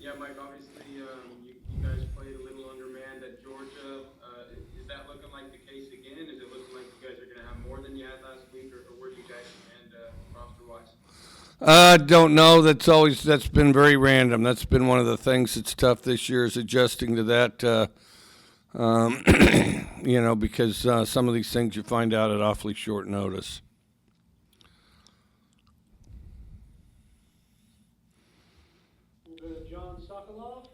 Yeah, Mike, obviously, you guys played a little undermanned at Georgia. Is that looking like the case again? Is it looking like you guys are going to have more than you had last week, or where do you guys stand roster-wise? Don't know. That's been very random. That's been one of the things that's tough this year is adjusting to that. Um, because some of these things you find out at awfully short notice. We'll go to John Sokolov.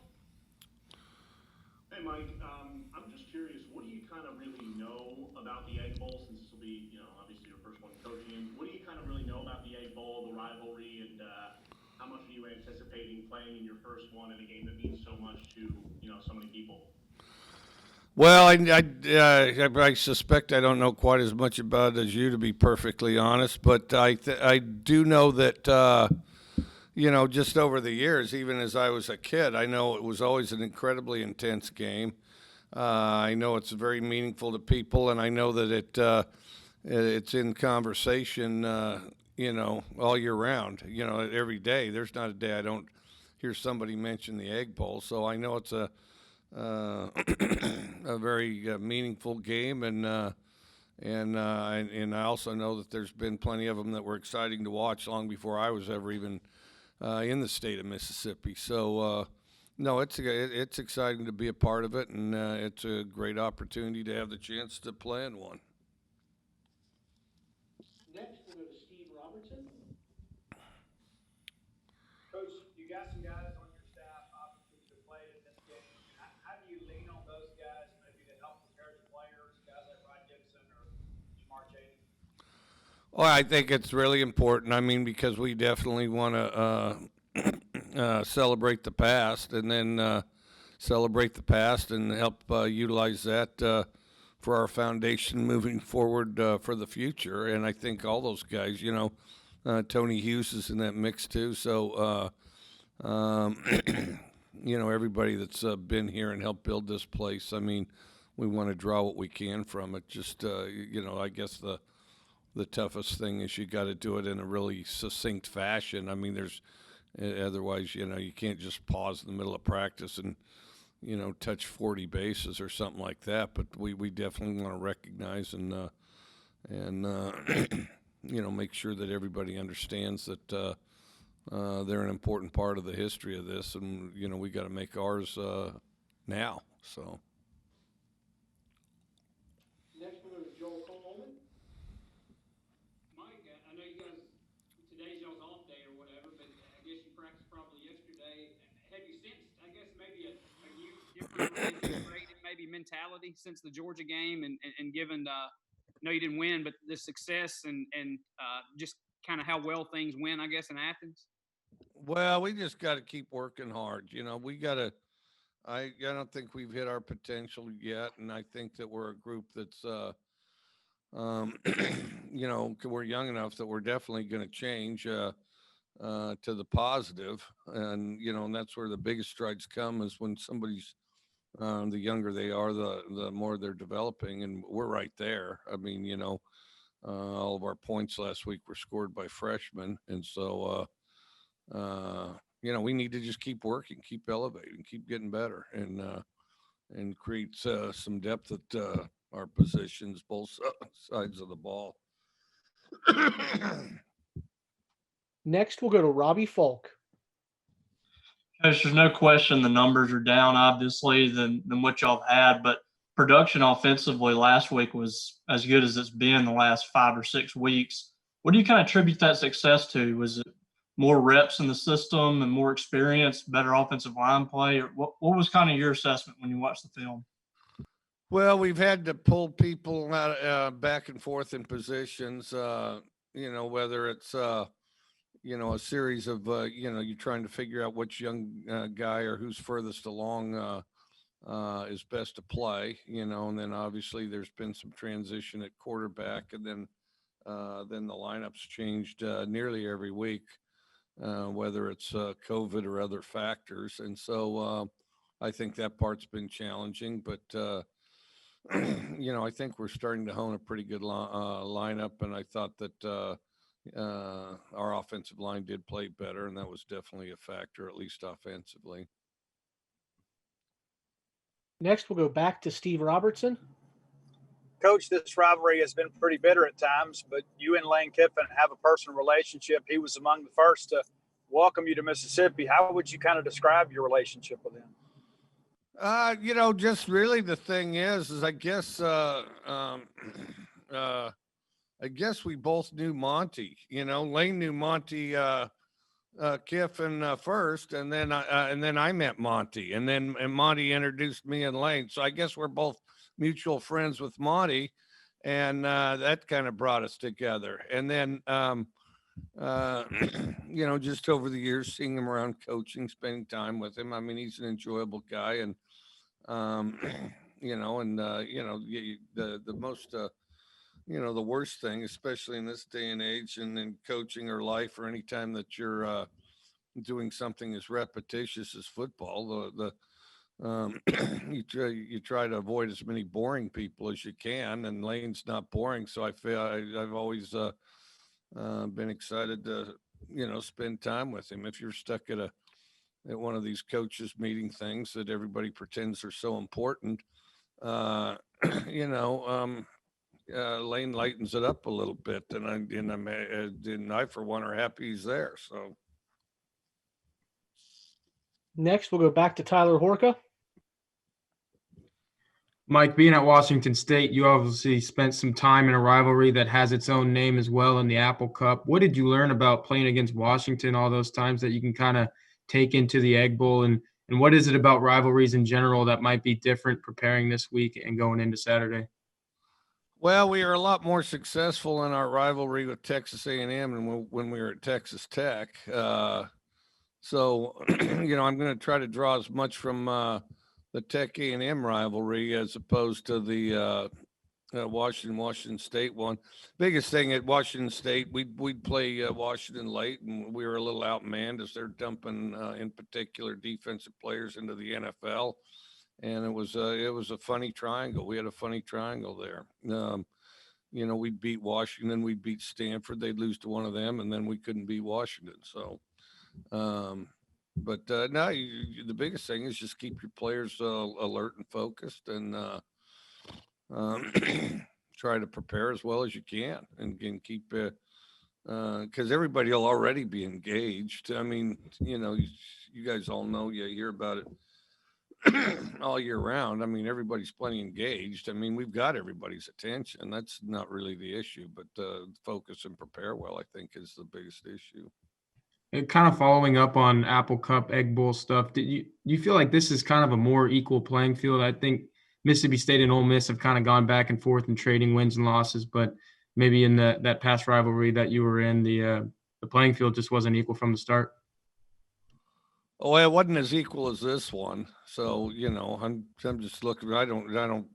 Hey, Mike. I'm just curious. What do you kind of really know about the Egg Bowl since this will be, obviously your first one coaching? What do you kind of really know about the Egg Bowl, the rivalry, and how much are you anticipating playing in your first one in a game that means so much to, so many people? Well, I suspect I don't know quite as much about it as you, to be perfectly honest. But I do know that just over the years, even as I was a kid, I know it was always an incredibly intense game. I know it's very meaningful to people, and I know that it's in conversation, all year round. Every day. There's not a day I don't hear somebody mention the Egg Bowl. So I know it's a very meaningful game, and I also know that there's been plenty of them that were exciting to watch long before I was ever even in the state of Mississippi. So no, it's exciting to be a part of it, and it's a great opportunity to have the chance to play in one. Next, we'll go to Steve Robertson. Coach, you got some guys on your staff, obviously, that played in this game. How do you lean on those guys maybe to help prepare the players, guys like Rod Gibson or Jamar Chaney? Well, I think it's really important. I mean, because we definitely want to celebrate the past, and then celebrate the past and help utilize that for our foundation moving forward for the future. And I think all those guys, Tony Hughes is in that mix too. So, everybody that's been here and helped build this place. I mean, we want to draw what we can from it. Just, I guess the toughest thing is you got to do it in a really succinct fashion. I mean, otherwise, you can't just pause in the middle of practice and, touch 40 bases or something like that. But we definitely want to recognize and make sure that everybody understands that they're an important part of the history of this, and we got to make ours now. So. Next, we'll go to Joel Coleman. Mike, I know you guys, today's y'all's off day or whatever, but I guess you practiced probably yesterday. Have you sensed, I guess, maybe a new, different, integrated maybe mentality since the Georgia game and given, no, you didn't win, but the success and just kind of how well things went, I guess, in Athens? Well, we just got to keep working hard. We got to. I don't think we've hit our potential yet, and I think that we're a group that's, um, we're young enough that we're definitely going to change to the positive, and that's where the biggest strides come is when somebody's the younger they are, the more they're developing, and we're right there. I mean, all of our points last week were scored by freshmen, and so. We need to just keep working, keep elevating, keep getting better, and create some depth at our positions, both sides of the ball. Next, we'll go to Robbie Falk. Coach, there's no question the numbers are down, obviously, than what y'all have had, but production offensively last week was as good as it's been the last 5 or 6 weeks. What do you kind of attribute that success to? Was it more reps in the system and more experience, better offensive line play? Or what was kind of your assessment when you watched the film? Well, we've had to pull people out back and forth in positions. Whether it's a series of you're trying to figure out which young guy or who's furthest along is best to play. And then obviously there's been some transition at quarterback, and then the lineups changed nearly every week, whether it's COVID or other factors. And so I think that part's been challenging, but I think we're starting to hone a pretty good lineup, and I thought that our offensive line did play better, and that was definitely a factor, at least offensively. Next, we'll go back to Steve Robertson. Coach, this rivalry has been pretty bitter at times, but you and Lane Kiffin have a personal relationship. He was among the first to welcome you to Mississippi. How would you kind of describe your relationship with him? Just really the thing is I guess we both knew Monty. Lane knew Monty Kiffin first, and then I met Monty, and Monty introduced me and Lane. So I guess we're both mutual friends with Monty, and that kind of brought us together. And then just over the years, seeing him around coaching, spending time with him. I mean, he's an enjoyable guy, and the most the worst thing, especially in this day and age and in coaching or life or any time that you're doing something as repetitious as football, you try to avoid as many boring people as you can, and Lane's not boring. So I feel I've always been excited to, spend time with him. If you're stuck at one of these coaches meeting things that everybody pretends are so important, Lane lightens it up a little bit, and I for one are happy he's there. So Next, we'll go back to Tyler Horka. Mike, being at Washington State, you obviously spent some time in a rivalry that has its own name as well in the Apple Cup. What did you learn about playing against Washington all those times that you can kind of take into the Egg Bowl? And what is it about rivalries in general that might be different preparing this week and going into Saturday? Well, we are a lot more successful in our rivalry with Texas A&M than when we were at Texas Tech. So, I'm going to try to draw as much from the Tech A&M rivalry as opposed to the Washington State one. Biggest thing at Washington State, we'd play Washington late, and we were a little outmanned as they're dumping, in particular, defensive players into the NFL. And it was a funny triangle. We had a funny triangle there. We'd beat Washington, we'd beat Stanford, they'd lose to one of them, and then we couldn't beat Washington. So, no, the biggest thing is just keep your players alert and focused, and try to prepare as well as you can, and keep because everybody will already be engaged. I mean, you guys all know, you hear about it all year round. I mean, everybody's plenty engaged. I mean, we've got everybody's attention. That's not really the issue, but focus and prepare well, I think, is the biggest issue. And kind of following up on Apple Cup, Egg Bowl stuff, do you feel like this is kind of a more equal playing field? I think Mississippi State and Ole Miss have kind of gone back and forth and trading wins and losses, but maybe in that past rivalry that you were in, the playing field just wasn't equal from the start. Oh, it wasn't as equal as this one. So, I'm just looking. I don't,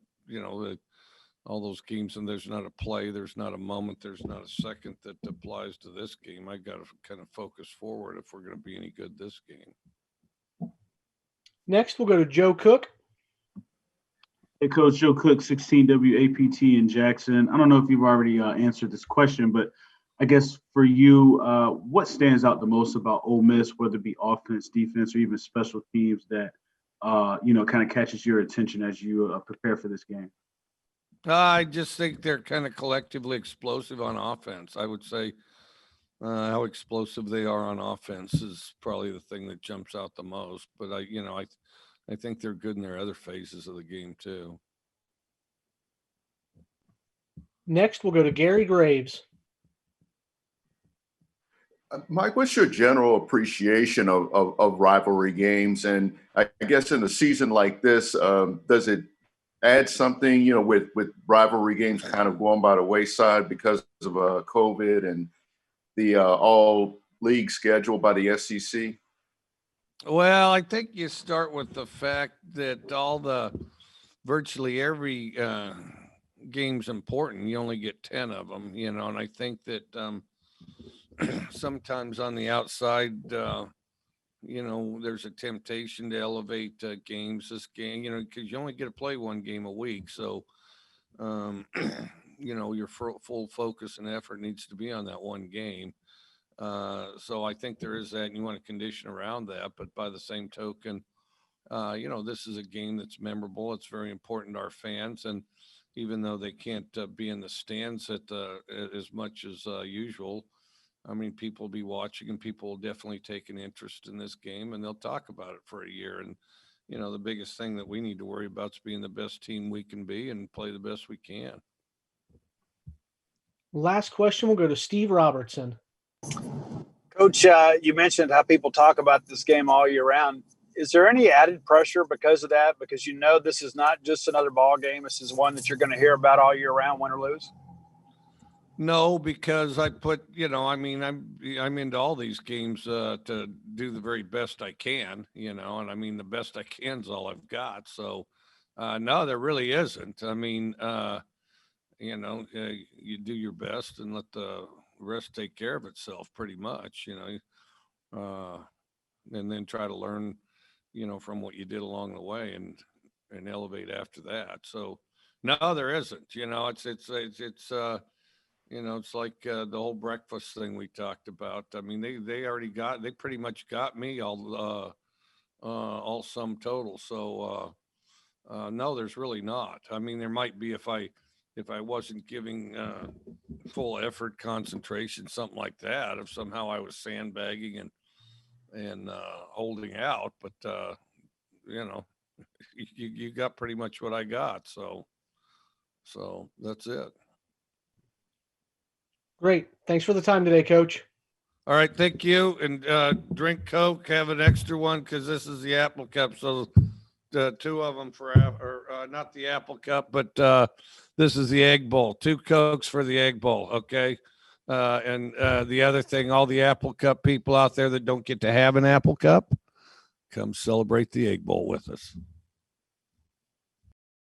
all those games, and there's not a play, there's not a moment, there's not a second that applies to this game. I got to kind of focus forward if we're going to be any good this game. Next, we'll go to Joe Cook. Hey, Coach, Joe Cook, 16 WAPT in Jackson. I don't know if you've already answered this question, but I guess for you, what stands out the most about Ole Miss, whether it be offense, defense, or even special teams that, kind of catches your attention as you prepare for this game? I just think they're kind of collectively explosive on offense. I would say how explosive they are on offense is probably the thing that jumps out the most. But I think they're good in their other phases of the game too. Next, we'll go to Gary Graves. Mike, what's your general appreciation of rivalry games? And I guess in a season like this, does it add something, with rivalry games kind of going by the wayside because of COVID and the all league schedule by the SEC? Well, I think you start with the fact that virtually every game's important. You only get 10 of them, and I think that sometimes on the outside, there's a temptation to elevate games. This game, because you only get to play one game a week. So, your full focus and effort needs to be on that one game. So I think there is that, and you want to condition around that. But by the same token, this is a game that's memorable. It's very important to our fans. And even though they can't be in the stands as much as usual, I mean, people will be watching and people will definitely take an interest in this game and they'll talk about it for a year. And, the biggest thing that we need to worry about is being the best team we can be and play the best we can. Last question will go to Steve Robertson. Coach, you mentioned how people talk about this game all year round. Is there any added pressure because of that? Because this is not just another ball game. This is one that you're going to hear about all year round, win or lose. No, because I put, I'm into all these games to do the very best I can, and I mean, the best I can is all I've got. So, no, there really isn't. I mean, you do your best and let the rest take care of itself pretty much, and then try to learn, from what you did along the way and elevate after that. So, no, there isn't, it's like the whole breakfast thing we talked about. I mean, they pretty much got me all sum total. So, no, there's really not. I mean, there might be if I wasn't giving full effort, concentration, something like that, if somehow I was sandbagging and holding out, but you got pretty much what I got. So that's it. Great. Thanks for the time today, Coach. All right, thank you. And drink Coke, have an extra one because this is the Apple Cup. So two of them not the Apple Cup, but this is the Egg Bowl. 2 Cokes for the Egg Bowl, okay? And the other thing, all the Apple Cup people out there that don't get to have an Apple Cup, come celebrate the Egg Bowl with us.